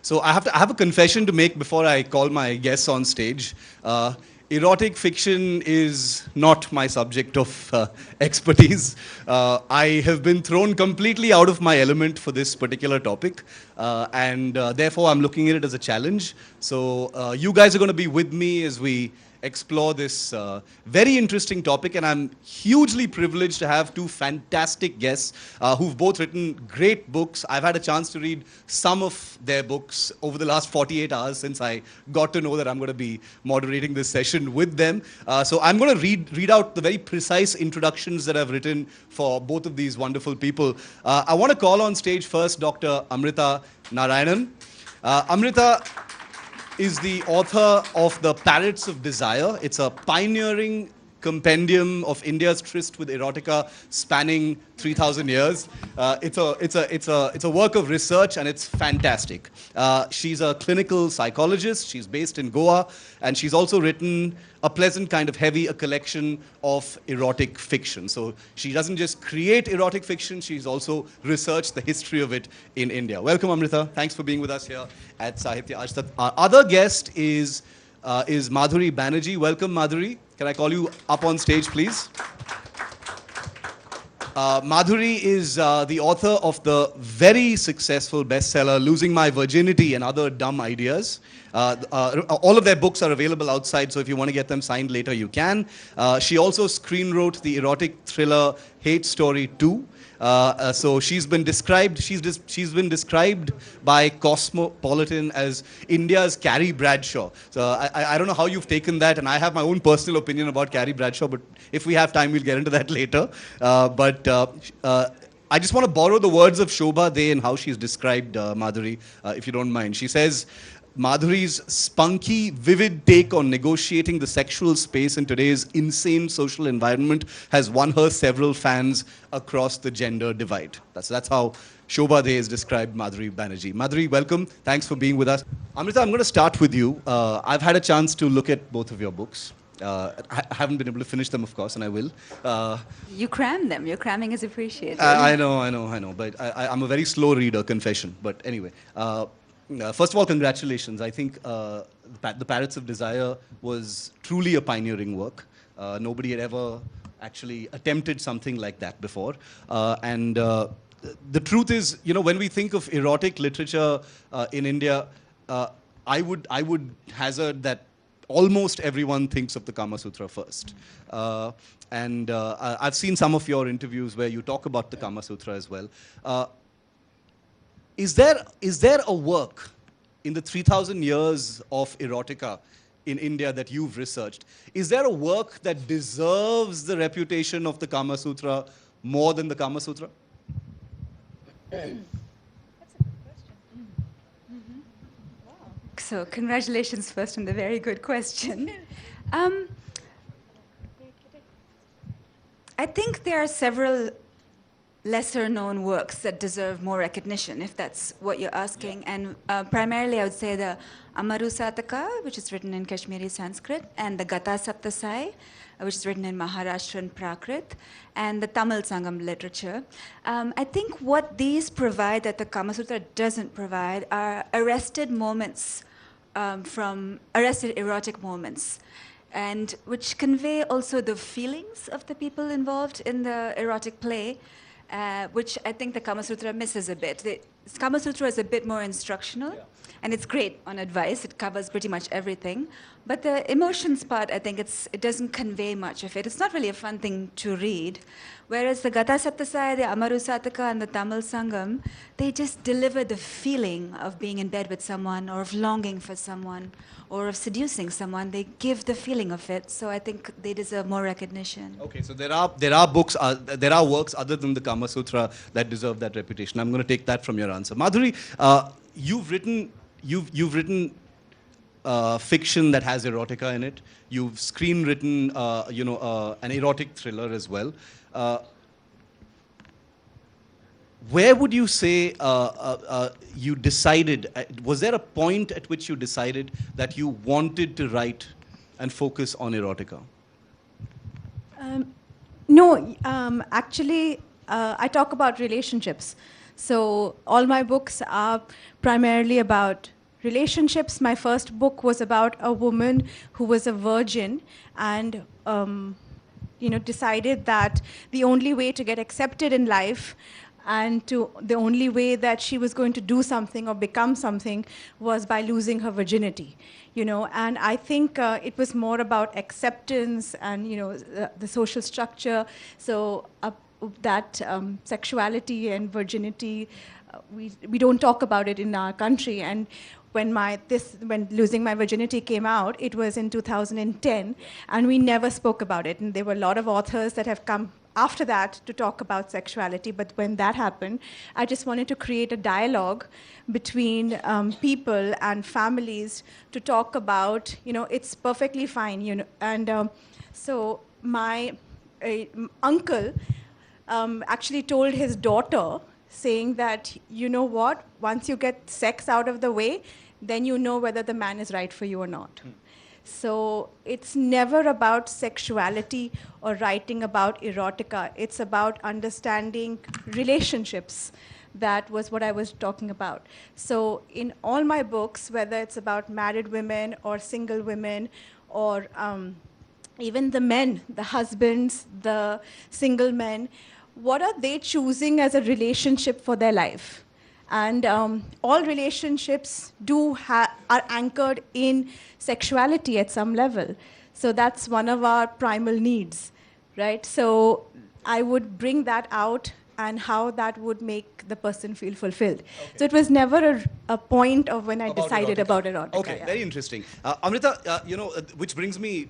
So I have a confession to make before I call my guests on stage. Erotic fiction is not my subject of expertise. I have been thrown completely out of my element for this particular topic, and therefore I'm looking at it as a challenge. So you guys are going to be with me as we explore this very interesting topic, and I'm hugely privileged to have two fantastic guests who've both written great books. I've had a chance to read some of their books over the last 48 hours since I got to know that I'm going to be moderating this session with them. So I'm going to read out the very precise introductions that I've written for both of these wonderful people. I want to call on stage first Dr. Amrita Narayanan. Amrita is the author of The Parrots of Desire. It's a pioneering compendium of India's tryst with erotica spanning 3,000 years. It's a work of research, and it's fantastic. She's a clinical psychologist. She's based in Goa, and she's also written A Pleasant Kind of Heavy, a collection of erotic fiction. So she doesn't just create erotic fiction, she's also researched the history of it in India. Welcome, Amrita. Thanks for being with us here at Sahitya AajTak. Our other guest is Madhuri Banerjee. Welcome, Madhuri. Can I call you up on stage, please? Madhuri is the author of the very successful bestseller, Losing My Virginity and Other Dumb Ideas. All of their books are available outside, so if you want to get them signed later, you can. She also screenwrote the erotic thriller Hate Story 2. So she's been described by Cosmopolitan as India's Carrie Bradshaw. So I don't know how you've taken that, and I have my own personal opinion about Carrie Bradshaw, but if we have time, we'll get into that later. I just want to borrow the words of Shobha De and how she's described Madhuri, if you don't mind. She says, Madhuri's spunky, vivid take on negotiating the sexual space in today's insane social environment has won her several fans across the gender divide. That's how Shobha De has described Madhuri Banerjee. Madhuri, welcome. Thanks for being with us. Amrita, I'm going to start with you. I've had a chance to look at both of your books. I haven't been able to finish them, of course, and I will. You cram them. Your cramming is appreciated. I know. But I'm a very slow reader, confession. But anyway. First of all, congratulations. I think The Parrots of Desire was truly a pioneering work. Nobody had ever actually attempted something like that before. The truth is, when we think of erotic literature in India, I would hazard that almost everyone thinks of the Kama Sutra first. I've seen some of your interviews where you talk about the Kama Sutra as well. Is there a work in the 3,000 years of erotica in India that you've researched? Is there a work that deserves the reputation of the Kama Sutra more than the Kama Sutra? That's a good question. Mm-hmm. Wow. So congratulations first on the very good question. I think there are several lesser known works that deserve more recognition, if that's what you're asking. Yeah. And primarily I would say the Amarusataka, which is written in Kashmiri Sanskrit, and the Gata Saptasai, which is written in Maharashtrian Prakrit, and the Tamil Sangam literature. I think what these provide that the Kama Sutra doesn't provide are arrested moments, arrested erotic moments, and which convey also the feelings of the people involved in the erotic play, which I think the Kama Sutra misses a bit. The Kama Sutra is a bit more instructional, and it's great on advice. It covers pretty much everything. But the emotions part, I think it doesn't convey much of it. It's not really a fun thing to read. Whereas the Gata Saptasai, the Amarusataka, and the Tamil Sangam, they just deliver the feeling of being in bed with someone, or of longing for someone, or of seducing someone. They give the feeling of it. So I think they deserve more recognition. Okay, so there are books, there are works other than the Kama Sutra that deserve that reputation. I'm going to take that from your answer. Madhuri, you've written fiction that has erotica in it. You've screenwritten, an erotic thriller as well. Where would you say you decided, was there a point at which you decided that you wanted to write and focus on erotica? No, actually, I talk about relationships. So all my books are primarily about relationships. My first book was about a woman who was a virgin and decided that the only way to get accepted in life and the only way that she was going to do something or become something was by losing her virginity. And I think it was more about acceptance and the social structure. So that sexuality and virginity, we don't talk about it in our country. And when Losing My Virginity came out, it was in 2010, and we never spoke about it. And there were a lot of authors that have come after that to talk about sexuality. But when that happened, I just wanted to create a dialogue between people and families to talk about, it's perfectly fine, And so my uncle actually told his daughter, saying that, you know what, once you get sex out of the way, then you know whether the man is right for you or not. So it's never about sexuality or writing about erotica. It's about understanding relationships. That was what I was talking about. So in all my books, whether it's about married women or single women or even the men, the husbands, the single men, what are they choosing as a relationship for their life? And all relationships are anchored in sexuality at some level. So that's one of our primal needs, right? So I would bring that out and how that would make the person feel fulfilled. Okay. So it was never a point of when I decided about erotica. Okay, yeah. Very interesting. Amrita, which brings me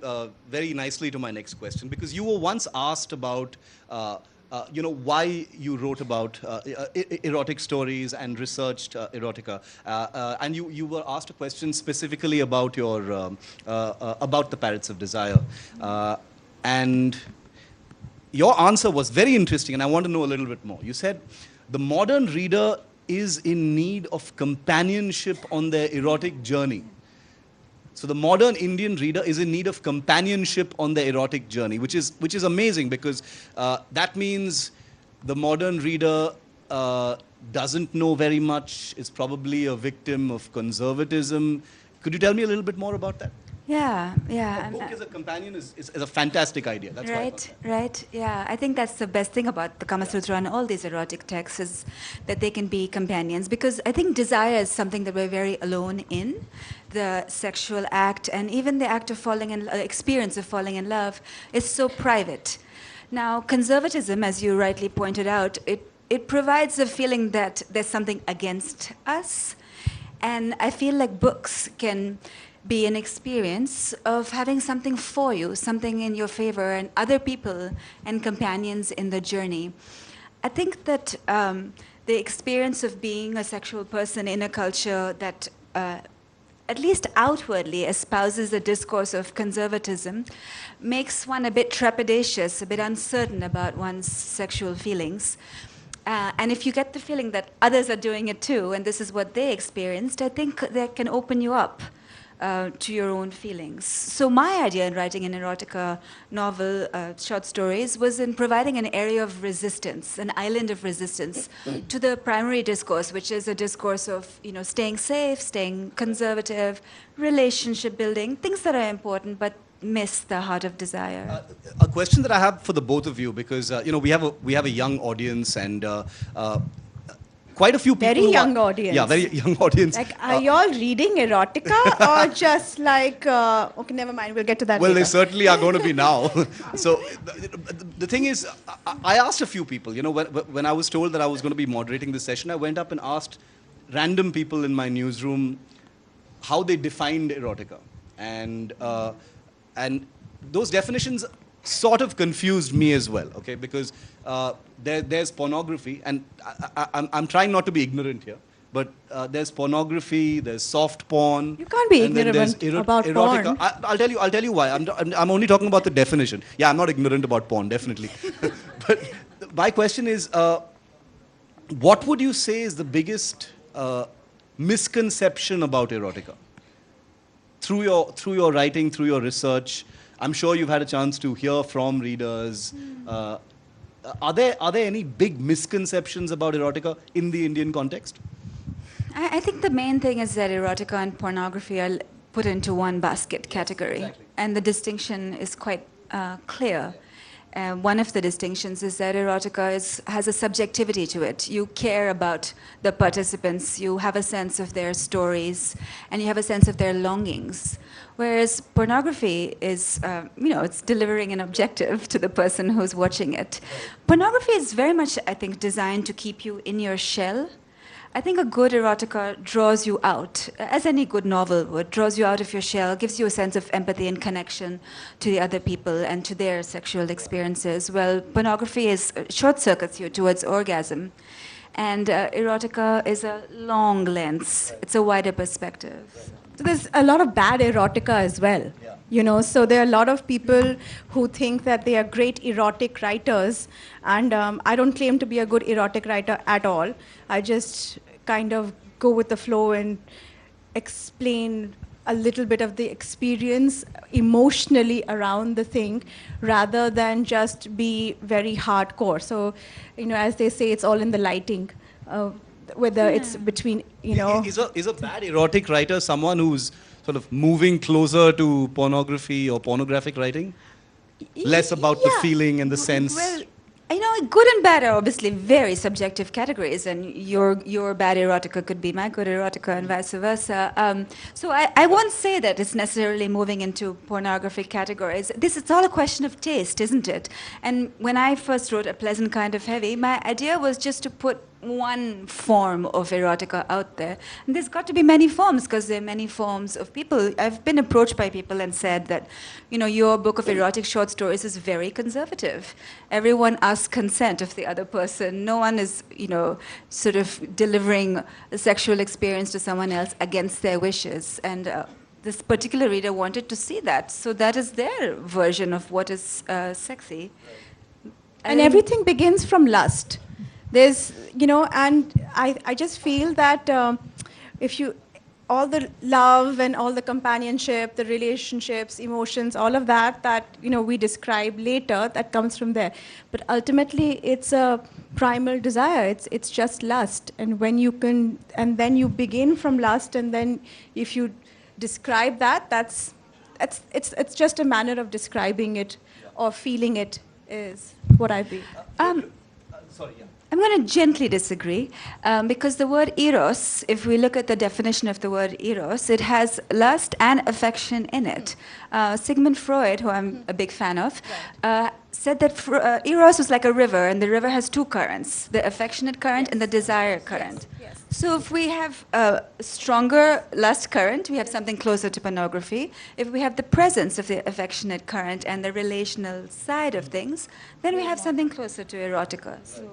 very nicely to my next question, because you were once asked about why you wrote about erotic stories and researched erotica, and you were asked a question specifically about about the Parrots of Desire, and your answer was very interesting, and I want to know a little bit more. You said the modern reader is in need of companionship on their erotic journey. So the modern Indian reader is in need of companionship on the erotic journey, which is amazing, because that means the modern reader doesn't know very much, is probably a victim of conservatism. Could you tell me a little bit more about that? Yeah. A book as a companion is a fantastic idea. That's right. Yeah, I think that's the best thing about the Kama Sutra and all these erotic texts, is that they can be companions. Because I think desire is something that we're very alone in. The sexual act and even the act of experience of falling in love is so private. Now, conservatism, as you rightly pointed out, it provides a feeling that there's something against us. And I feel like books can be an experience of having something for you, something in your favor, and other people and companions in the journey. I think that the experience of being a sexual person in a culture that at least outwardly espouses a discourse of conservatism makes one a bit trepidatious, a bit uncertain about one's sexual feelings. And if you get the feeling that others are doing it too, and this is what they experienced, I think that can open you up to your own feelings. So my idea in writing an erotica novel, short stories, was in providing an area of resistance, an island of resistance to the primary discourse, which is a discourse of staying safe, staying conservative, relationship building, things that are important but miss the heart of desire. A question that I have for the both of you, because we have a young audience, and quite a few people. Very young audience. Yeah, very young audience. Like, are y'all reading erotica or just like, okay, never mind, we'll get to that Well, later. They certainly are going to be now. So the thing is, I asked a few people, when I was told that I was going to be moderating this session, I went up and asked random people in my newsroom how they defined erotica. And those definitions sort of confused me as well, okay? Because there's pornography, and I'm trying not to be ignorant here, but there's pornography, there's soft porn. You can't be ignorant about erotica. porn. I'll tell you why. I'm only talking about the definition. Yeah, I'm not ignorant about porn, definitely. But my question is, what would you say is the biggest misconception about erotica? Through your writing, through your research, I'm sure you've had a chance to hear from readers. Are there any big misconceptions about erotica in the Indian context? I think the main thing is that erotica and pornography are put into one basket category. Exactly. And the distinction is quite clear. One of the distinctions is that erotica has a subjectivity to it. You care about the participants, you have a sense of their stories, and you have a sense of their longings. Whereas pornography is, it's delivering an objective to the person who's watching it. Pornography is very much, I think, designed to keep you in your shell. I think a good erotica draws you out, as any good novel would, draws you out of your shell, gives you a sense of empathy and connection to the other people and to their sexual experiences. Well, pornography short-circuits you towards orgasm. And erotica is a long lens. It's a wider perspective. So there's a lot of bad erotica as well. So there are a lot of people who think that they are great erotic writers, and I don't claim to be a good erotic writer at all. I just kind of go with the flow and explain a little bit of the experience emotionally around the thing, rather than just be very hardcore. So, as they say, it's all in the lighting. Whether it's between, Is a bad erotic writer someone who's sort of moving closer to pornography or pornographic writing? Less about the feeling and the sense? Well, good and bad are obviously very subjective categories, and your bad erotica could be my good erotica and vice versa. So I won't say that it's necessarily moving into pornographic categories. It's all a question of taste, isn't it? And when I first wrote A Pleasant Kind of Heavy, my idea was just to put one form of erotica out there. And there's got to be many forms, because there are many forms of people. I've been approached by people and said that, your book of erotic short stories is very conservative. Everyone asks consent of the other person. No one is, sort of delivering a sexual experience to someone else against their wishes. And this particular reader wanted to see that. So that is their version of what is sexy. And everything begins from lust. There's, and I just feel that all the love and all the companionship, the relationships, emotions, all of that, we describe later, that comes from there. But ultimately, it's a primal desire. It's just lust. And and then you begin from lust, and then if you describe it's just a manner of describing it or feeling it is what I feel. Sorry, yeah. I'm going to gently disagree, because the word eros, if we look at the definition of the word eros, it has lust and affection in it. Sigmund Freud, who I'm a big fan of, said that eros was like a river, and the river has two currents, the affectionate current and the desire current. Yes. So if we have a stronger lust current, we have something closer to pornography. If we have the presence of the affectionate current and the relational side of things, then we have something closer to erotica. So.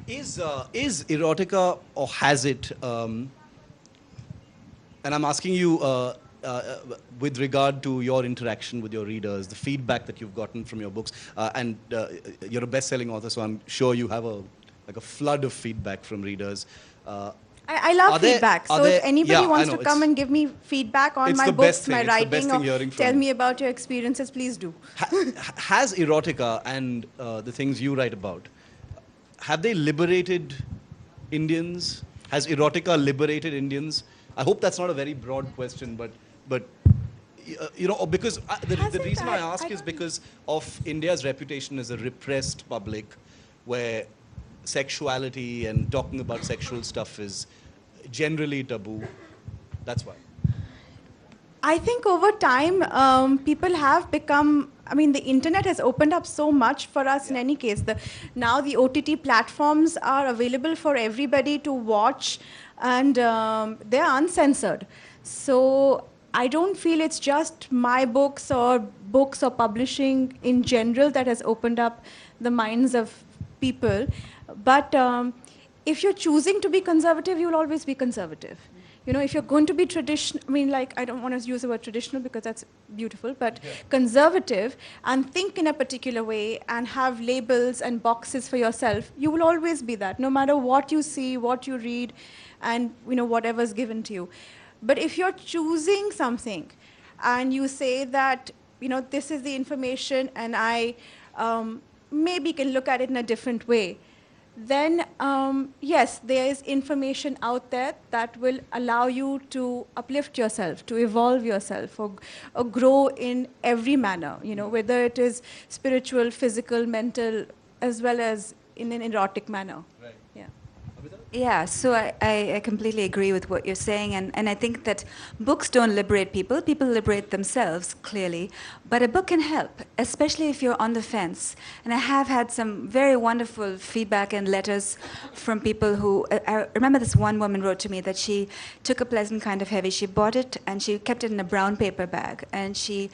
Is erotica, or has it, and I'm asking you with regard to your interaction with your readers, the feedback that you've gotten from your books, and you're a best-selling author, so I'm sure you have a flood of feedback from readers. I love feedback. So if anybody wants to come and give me feedback on my books, my writing, or tell me about your experiences, please do. Has erotica and the things you write about, have they liberated Indians? Has erotica liberated Indians? I hope that's not a very broad question, but because the reason I ask is because of India's reputation as a repressed public, where sexuality and talking about sexual stuff is generally taboo. That's why. I think over time, people have become, the internet has opened up so much for us in any case. Now the OTT platforms are available for everybody to watch, and they're uncensored. So I don't feel it's just my books or publishing in general that has opened up the minds of people. But if you're choosing to be conservative, you'll always be conservative. If you're going to be traditional, I don't want to use the word traditional because that's beautiful, but conservative, and think in a particular way and have labels and boxes for yourself, you will always be that, no matter what you see, what you read, and whatever's given to you. But if you're choosing something and you say that, this is the information, and I maybe can look at it in a different way, then yes, there is information out there that will allow you to uplift yourself, to evolve yourself, or grow in every manner, whether it is spiritual, physical, mental, as well as in an erotic manner. Right. Yeah. Yeah, so I completely agree with what you're saying, and I think that books don't liberate people, people liberate themselves, clearly, but a book can help, especially if you're on the fence. And I have had some very wonderful feedback and letters from people who, I remember this one woman wrote to me that she took A Pleasant Kind of Heavy, she bought it and she kept it in a brown paper bag, and she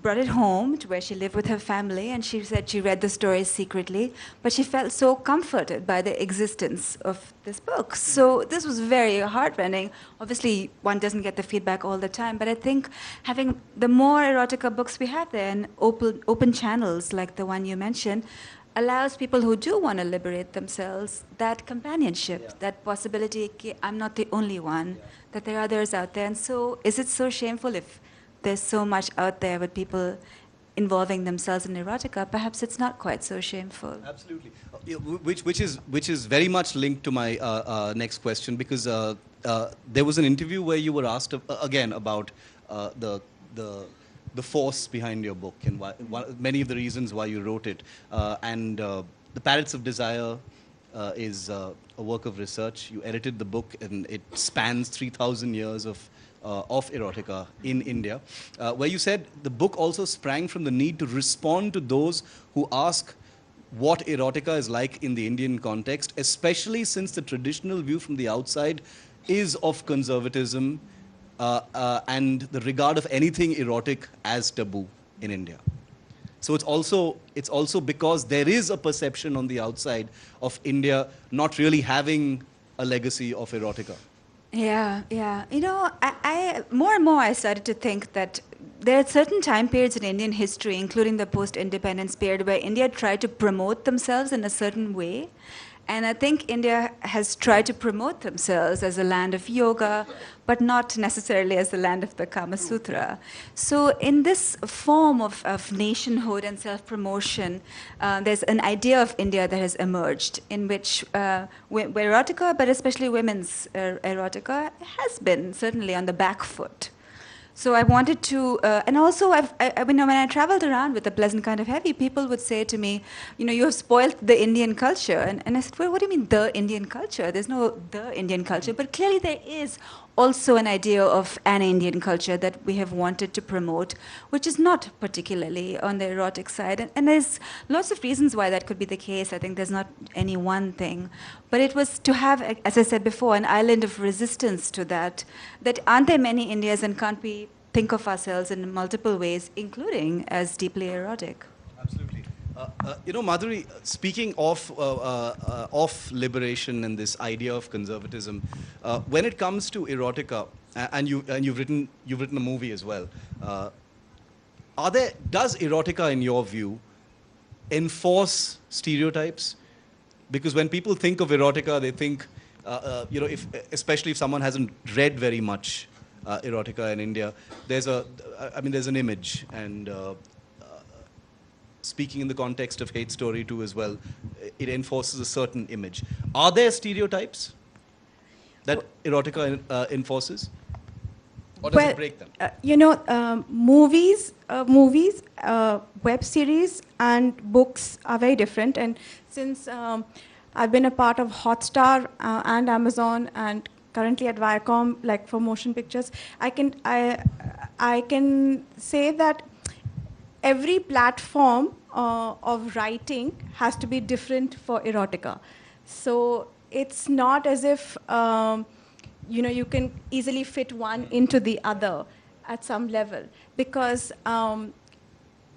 brought it home to where she lived with her family, and she said she read the stories secretly, but she felt so comforted by the existence of this book. So this was very heartrending. Obviously, one doesn't get the feedback all the time, but I think having the more erotica books we have there and open channels like the one you mentioned allows people who do want to liberate themselves that companionship, that possibility, I'm not the only one, that there are others out there. And so is it so shameful if there's so much out there with people involving themselves in erotica? Perhaps it's not quite so shameful. Absolutely. Which is very much linked to my next question, because there was an interview where you were asked again about the force behind your book and many of the reasons why you wrote it. And The Parrots of Desire is a work of research. You edited the book, and it spans 3,000 years of erotica in India, where you said the book also sprang from the need to respond to those who ask what erotica is like in the Indian context, especially since the traditional view from the outside is of conservatism and the regard of anything erotic as taboo in India. So it's also because there is a perception on the outside of India not really having a legacy of erotica. Yeah. I more and more I started to think that there are certain time periods in Indian history, including the post-independence period, where India tried to promote themselves in a certain way. And I think India has tried to promote themselves as a land of yoga, but not necessarily as the land of the Kama Sutra. So in this form of nationhood and self-promotion, there's an idea of India that has emerged in which where erotica, but especially women's erotica, has been certainly on the back foot. So I wanted to, and also when I traveled around with A Pleasant Kind of Heavy, people would say to me, you have spoiled the Indian culture. And I said, well, what do you mean the Indian culture? There's no the Indian culture, but clearly there is also an idea of an Indian culture that we have wanted to promote, which is not particularly on the erotic side. And there's lots of reasons why that could be the case. I think there's not any one thing. But it was to have, as I said before, an island of resistance to that aren't there many Indias, and can't we think of ourselves in multiple ways, including as deeply erotic? Absolutely. Madhuri, speaking of liberation and this idea of conservatism, when it comes to erotica, and you've written a movie as well, does erotica, in your view, enforce stereotypes? Because when people think of erotica, they think, especially if someone hasn't read very much erotica in India, there's an image, and speaking in the context of Hate Story 2 as well, it enforces a certain image. Are there stereotypes that erotica enforces? Or does it break them? Movies, web series, and books are very different. And since I've been a part of Hotstar and Amazon, and currently at Viacom, like for motion pictures, I can say that every platform of writing has to be different for erotica. So it's not as if you can easily fit one into the other at some level, because an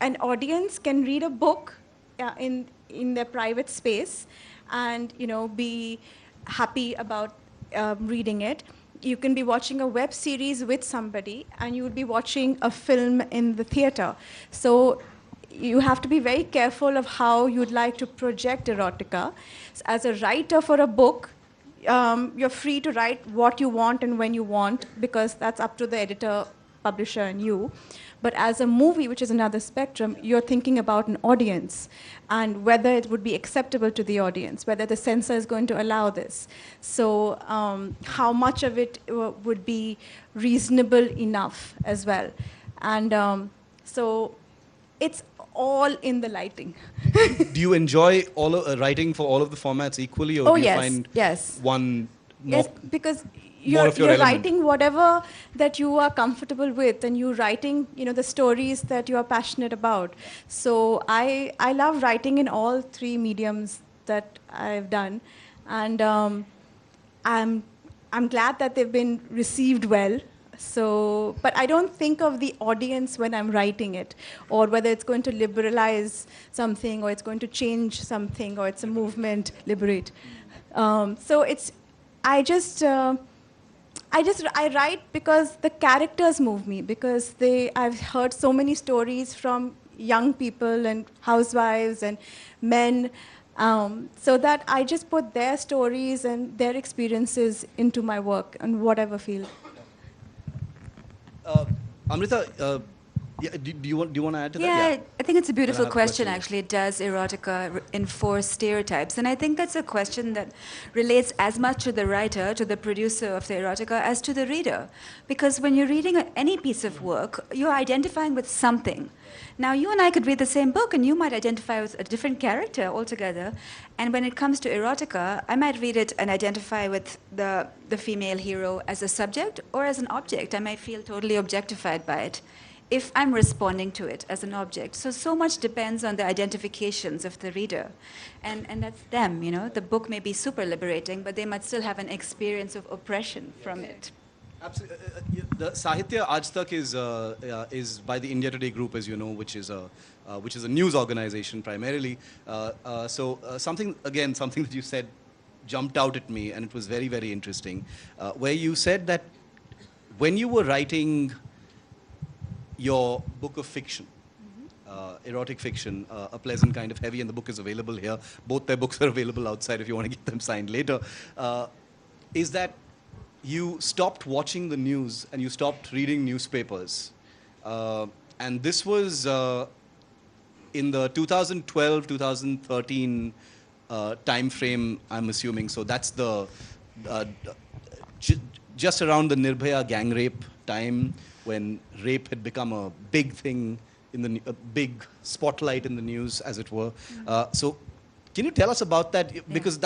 audience can read a book in their private space and be happy about reading it. You can be watching a web series with somebody, and you would be watching a film in the theater. So you have to be very careful of how you'd like to project erotica. As a writer for a book, you're free to write what you want and when you want, because that's up to the editor, publisher and you. But as a movie, which is another spectrum, you're thinking about an audience and whether it would be acceptable to the audience, whether the censor is going to allow this. So how much of it would be reasonable enough as well. And so it's all in the lighting. Do you enjoy writing for all of the formats equally, or do you find one more? Yes, because you're writing whatever that you are comfortable with, and you're writing, the stories that you are passionate about. So I love writing in all three mediums that I've done, and I'm glad that they've been received well. So, but I don't think of the audience when I'm writing it, or whether it's going to liberalize something, or it's going to change something, or it's a movement, liberate. So I write because the characters move me, because I've heard so many stories from young people and housewives and men, so that I just put their stories and their experiences into my work in whatever field. Amrita, do you want to add to that? Yeah, I think it's a beautiful question, question. actually. Does erotica enforce stereotypes? And I think that's a question that relates as much to the writer, to the producer of the erotica, as to the reader. Because when you're reading any piece of work, you're identifying with something. Now, you and I could read the same book, and you might identify with a different character altogether. And when it comes to erotica, I might read it and identify with the female hero as a subject or as an object. I might feel totally objectified by it if I'm responding to it as an object. So much depends on the identifications of the reader. And that's them, The book may be super liberating, but they might still have an experience of oppression from it. Absolutely. The Sahitya AajTak is by the India Today group, as you know, which is a news organization primarily. Something that you said jumped out at me, and it was very, very interesting, where you said that when you were writing your book of fiction, erotic fiction, A Pleasant Kind of Heavy, and the book is available here. Both their books are available outside if you want to get them signed later. Is that you stopped watching the news and you stopped reading newspapers. And this was in the 2012-2013 time frame, I'm assuming. So that's just around the Nirbhaya gang rape time, when rape had become a big thing, a big spotlight in the news, as it were. So can you tell us about that? Because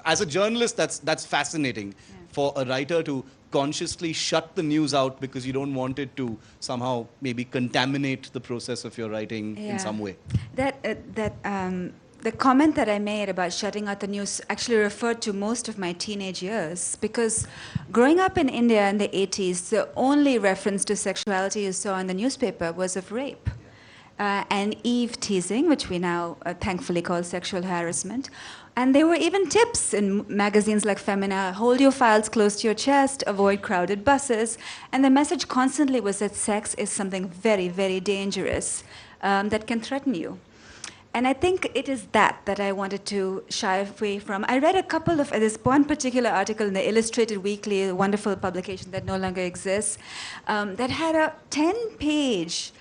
as a journalist, that's fascinating. For a writer to consciously shut the news out because you don't want it to somehow maybe contaminate the process of your writing in some way. The comment that I made about shutting out the news actually referred to most of my teenage years, because growing up in India in the 80s, the only reference to sexuality you saw in the newspaper was of rape. And eve teasing, which we now thankfully call sexual harassment. And there were even tips in magazines like Femina: hold your files close to your chest, avoid crowded buses. And the message constantly was that sex is something very, very dangerous that can threaten you. And I think it is that I wanted to shy away from. I read a couple of, this one particular article in the Illustrated Weekly, a wonderful publication that no longer exists, that had a 10-page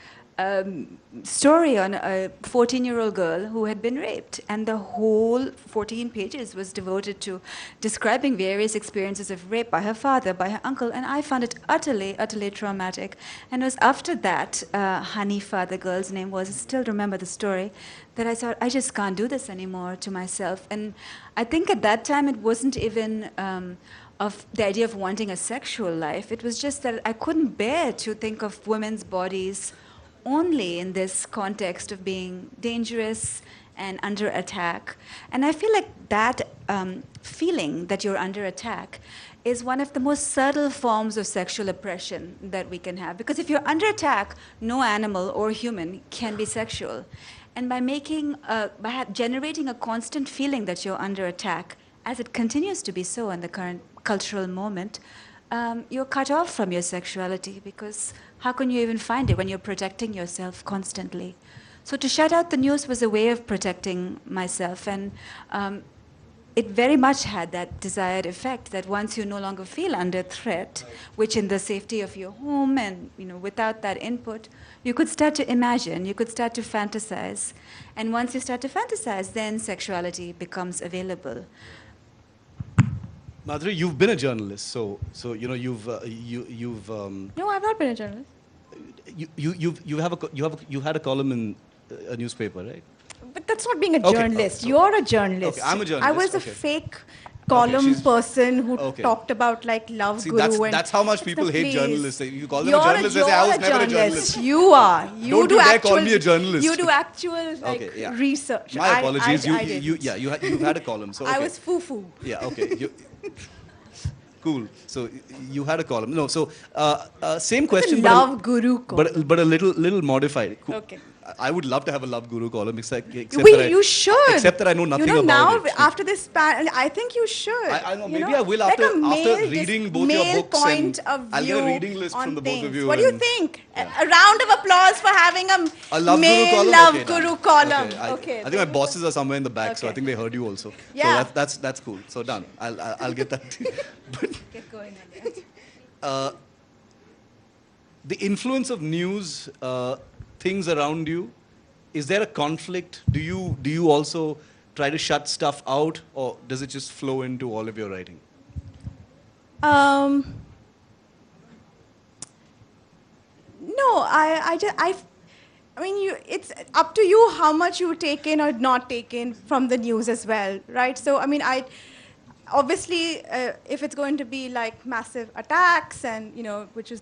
story on a 14-year-old girl who had been raped, and the whole 14 pages was devoted to describing various experiences of rape by her father, by her uncle, and I found it utterly, utterly traumatic. And it was after that, Hanifa, the girl's name was, I still remember the story, that I thought, I just can't do this anymore to myself. And I think at that time it wasn't even of the idea of wanting a sexual life. It was just that I couldn't bear to think of women's bodies only in this context of being dangerous and under attack. And I feel like that feeling that you're under attack is one of the most subtle forms of sexual oppression that we can have. Because if you're under attack, no animal or human can be sexual. And by generating a constant feeling that you're under attack, as it continues to be so in the current cultural moment, you're cut off from your sexuality, because how can you even find it when you're protecting yourself constantly? So to shut out the news was a way of protecting myself. And it very much had that desired effect that once you no longer feel under threat, which in the safety of your home and without that input, you could start to imagine, you could start to fantasize. And once you start to fantasize, then sexuality becomes available. Madhuri, you've been a journalist, so you've No, I've not been a journalist. you had a column in a newspaper, right? But that's not being a Okay, journalist. okay. You're a journalist. Okay, I'm a journalist, I was okay. a fake column she's- person who Okay. talked about like love See, guru. that's how much It's people the hate place. journalists. You call them You're a journalist, they say, I was you're never a journalist. You are. You Don't do you dare actual, call me a journalist. You do actual like Okay, yeah. research. My apologies. I didn't. You've had a column. So okay. I was foo-foo. Yeah, okay. Cool. So you had a column. No, so same It's question, a love guru column. but a little modified. Cool. Okay. I would love to have a love guru column, except You should. Except that I know nothing about now, it. after this panel, I think you should. I know, You maybe I will after, like a after male, reading this both your male books. point And of I'll view get a reading list on from the both things. of you. What do you and- think? Yeah. A round of applause for having A love male guru column? love Okay, guru done. column. Okay, Okay. I think my bosses are somewhere in the back, so I Okay. think they heard you also. Yeah. So that's cool. So done. I'll get that. But Get going on that. the influence of news, things around you, is there a conflict? Do you also try to shut stuff out, or does it just flow into all of your writing? No, I mean, it's up to you how much you take in or not take in from the news as well, right? So, I mean, obviously, if it's going to be like massive attacks and, which is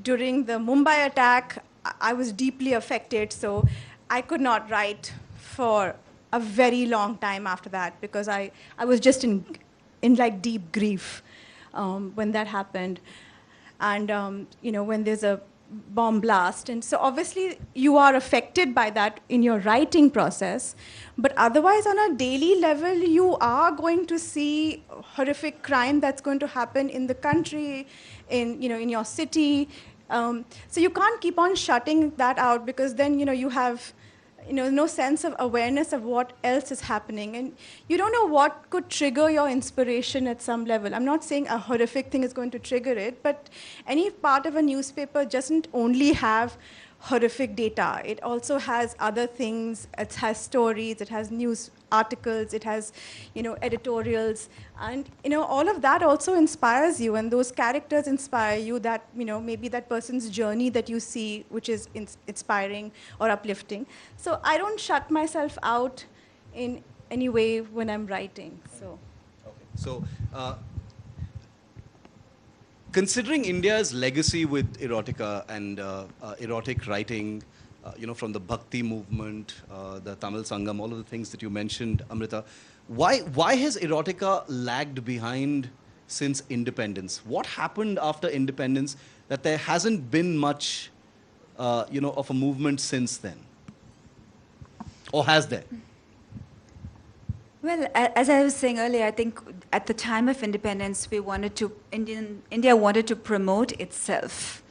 during the Mumbai attack, I was deeply affected, so I could not write for a very long time after that because I was just in like deep grief when that happened. And, when there's a bomb blast. And so obviously you are affected by that in your writing process. But otherwise, on a daily level, you are going to see horrific crime that's going to happen in the country, in your city. So you can't keep on shutting that out because then, you have no sense of awareness of what else is happening. And you don't know what could trigger your inspiration at some level. I'm not saying a horrific thing is going to trigger it, but any part of a newspaper doesn't only have horrific data. It also has other things. It has stories, it has news articles, it has, editorials. And, all of that also inspires you. And those characters inspire you that, maybe that person's journey that you see, which is inspiring or uplifting. So I don't shut myself out in any way when I'm writing. So. Okay. So, considering India's legacy with erotica and erotic writing, from the Bhakti movement, the Tamil Sangam, all of the things that you mentioned, Amrita, why has erotica lagged behind since independence? What happened after independence that there hasn't been much, of a movement since then? Or has there? Well, as I was saying earlier, I think at the time of independence, India wanted to promote itself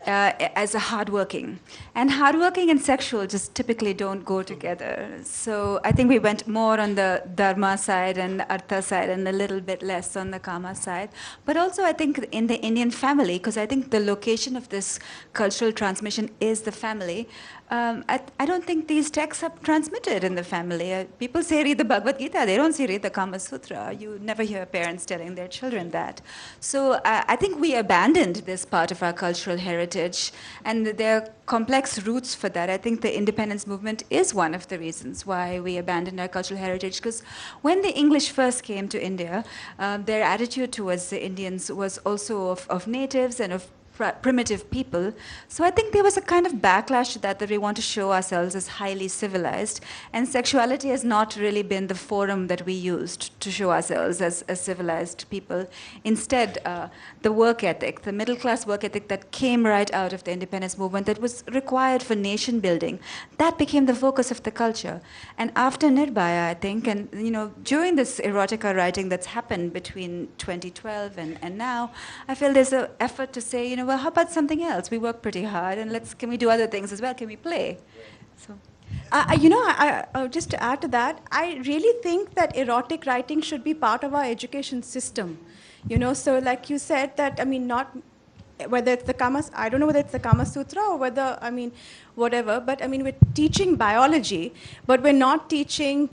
as a hardworking. And hardworking and sexual just typically don't go together. So I think we went more on the dharma side and artha side and a little bit less on the kama side. But also I think in the Indian family, because I think the location of this cultural transmission is the family, I don't think these texts are transmitted in the family. People say read the Bhagavad Gita, they don't say read the Kama Sutra. You never hear parents telling their children that. So I think we abandoned this part of our cultural heritage, and there are complex roots for that. I think the independence movement is one of the reasons why we abandoned our cultural heritage, because when the English first came to India, their attitude towards the Indians was also of natives and of primitive people. So I think there was a kind of backlash to that we want to show ourselves as highly civilized, and sexuality has not really been the forum that we used to show ourselves as civilized people. Instead, the work ethic, the middle class work ethic that came right out of the independence movement that was required for nation building, that became the focus of the culture. And after Nirbhaya, I think, and during this erotica writing that's happened between 2012 and now, I feel there's an effort to say, well, how about something else? We work pretty hard, and can we do other things as well? Can we play? So, Just to add to that, I really think that erotic writing should be part of our education system. So like you said that, I mean, not whether it's the I don't know whether it's the Kama Sutra or whether, I mean, whatever, but I mean, we're teaching biology, but we're not teaching,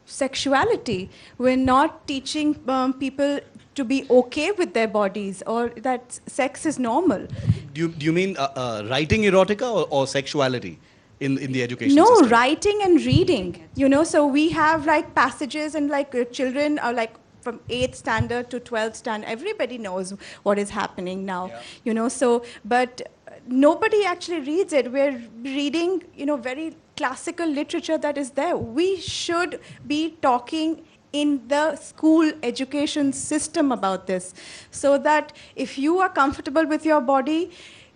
sexuality. We're not teaching people to be okay with their bodies or that sex is normal. Do you mean writing erotica or sexuality in the education No, system? writing and reading. So we have like passages and like children are like from 8th standard to 12th standard. Everybody knows what is happening now. Yeah. But nobody actually reads it. We're reading, very classical literature that is there. We should be talking in the school education system about this, so that if you are comfortable with your body,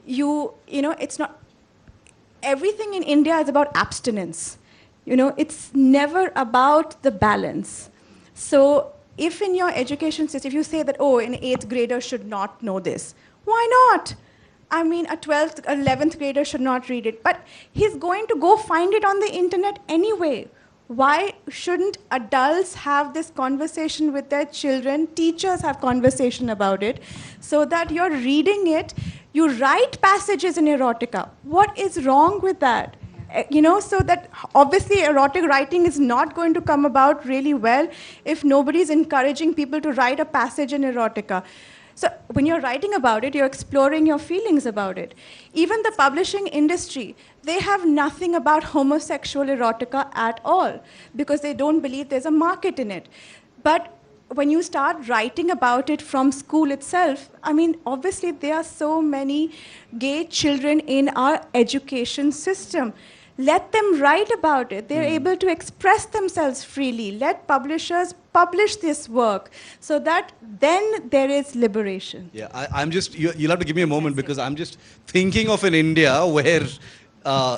it's not, everything in India is about abstinence. It's never about the balance. So if in your education system, if you say that, oh, an 8th grader should not know this, why not? I mean, a 12th, 11th grader should not read it, but he's going to go find it on the internet anyway. Why shouldn't adults have this conversation with their children? Teachers have conversation about it, so that you're reading it. You write passages in erotica. What is wrong with that? So that obviously erotic writing is not going to come about really well if nobody's encouraging people to write a passage in erotica. So when you're writing about it, you're exploring your feelings about it. Even the publishing industry, they have nothing about homosexual erotica at all, because they don't believe there's a market in it. But when you start writing about it from school itself, I mean, obviously there are so many gay children in our education system. Let them write about it. They're able to express themselves freely. Let publishers publish this work, so that then there is liberation. Yeah, I'm just, you'll have to give me a moment, because I'm just thinking of an India where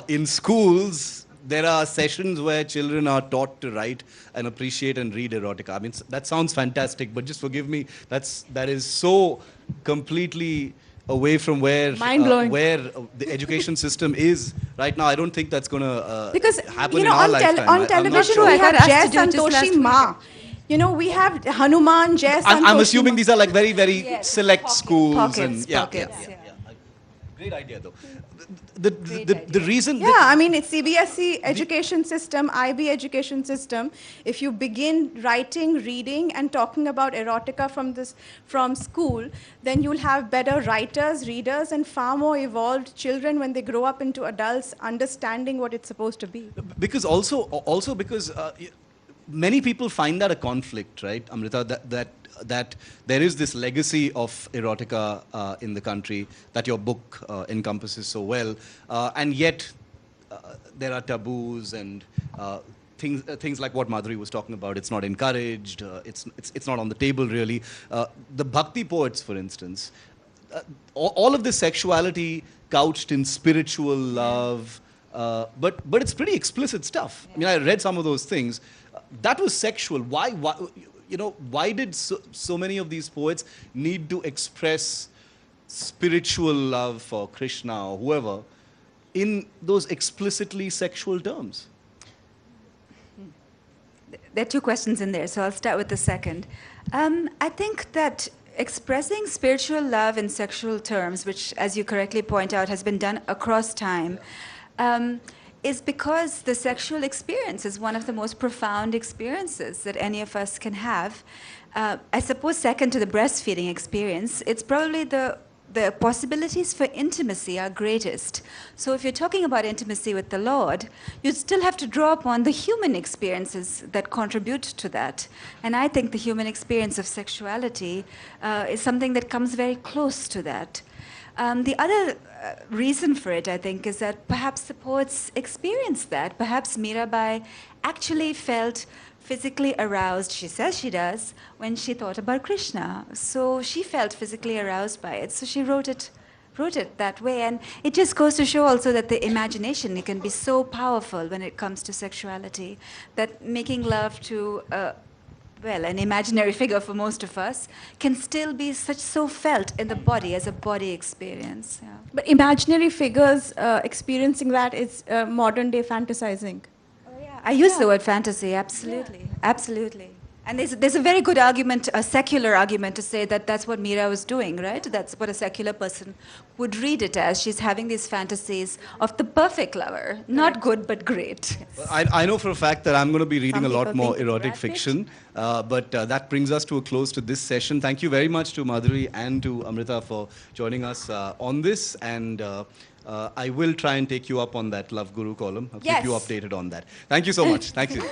in schools there are sessions where children are taught to write and appreciate and read erotica. I mean, that sounds fantastic, but just forgive me, that is so completely away from where the education system is right now. I don't think that's going to happen in our lifetime. On television we have Jai Santoshi Ma. We have Hanuman, Jai Santoshi. I'm assuming these are like very, very select schools. Pockets. Great idea, though. The reason... Yeah, I mean, it's CBSE education system, IB education system. If you begin writing, reading, and talking about erotica from school, then you'll have better writers, readers, and far more evolved children when they grow up into adults, understanding what it's supposed to be. Because also because many people find that a conflict, right, Amrita, that there is this legacy of erotica in the country that your book encompasses so well, and yet there are taboos and things like what Madhuri was talking about. It's not encouraged. It's not on the table really. The bhakti poets, for instance, all of this sexuality couched in spiritual love, but it's pretty explicit stuff. I mean, I read some of those things. That was sexual. Why did so many of these poets need to express spiritual love for Krishna or whoever in those explicitly sexual terms? There are two questions in there, so I'll start with the second. I think that expressing spiritual love in sexual terms, which, as you correctly point out, has been done across time, is because the sexual experience is one of the most profound experiences that any of us can have. I suppose second to the breastfeeding experience, it's probably the possibilities for intimacy are greatest. So if you're talking about intimacy with the Lord, you still have to draw upon the human experiences that contribute to that. And I think the human experience of sexuality is something that comes very close to that. The other reason for it, I think, is that perhaps the poets experienced that. Perhaps Mirabai actually felt physically aroused, she says she does, when she thought about Krishna. So she felt physically aroused by it, so she wrote it that way. And it just goes to show also that the imagination, it can be so powerful when it comes to sexuality, that making love to well, an imaginary figure for most of us, can still be so felt in the body as a body experience. Yeah. But imaginary figures experiencing that is modern day fantasizing. I use the word fantasy, absolutely, absolutely. And there's a very good argument, a secular argument, to say that that's what Meera was doing, right? That's what a secular person would read it as. She's having these fantasies of the perfect lover, not good but great. Well, I know for a fact that I'm going to be reading Some a lot people more think erotic Brad Pitt. fiction, but that brings us to a close to this session. Thank you very much to Madhuri and to Amrita for joining us on this, and I will try and take you up on that Love Guru column. I'll keep you Yes. updated on that. Thank you so much. Thank you.